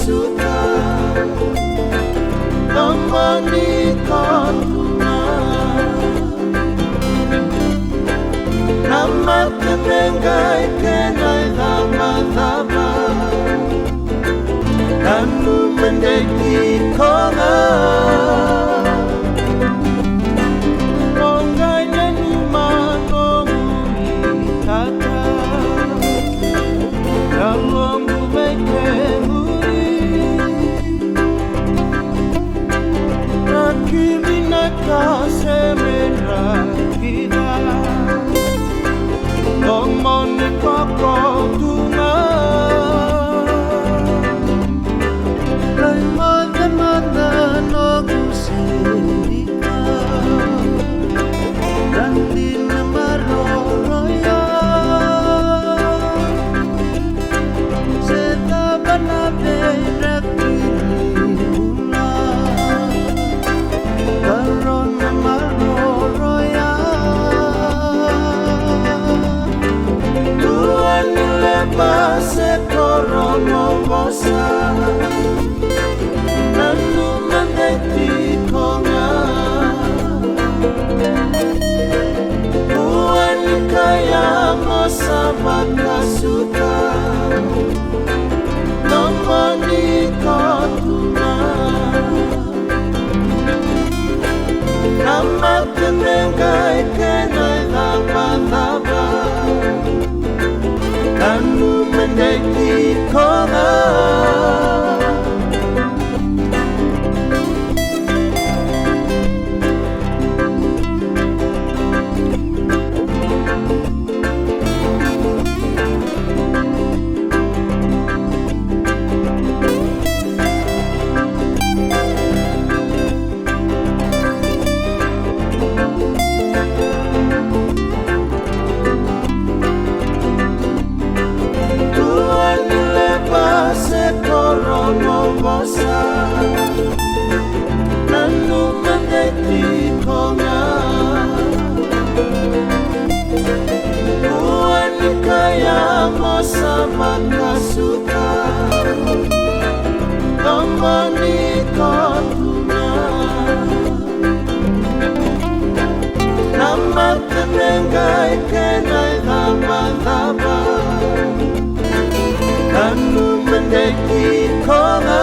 suka temani kotuna nama tenengai kenai dama-dama kanu mendeki kona ongainya numa ngomuni kata dalam bumi kemuri nakimi nakasemera kita ngomoni kokotuna nanu mendeti konga buani kaya sama kasuka temani kotuna nama tenengai kenai dama-dama kanu mendeki kona nanu mendeti konga buani kaya sama kasuka temani kotuna nama tenengai kenai dama-dama kanu mendeki konga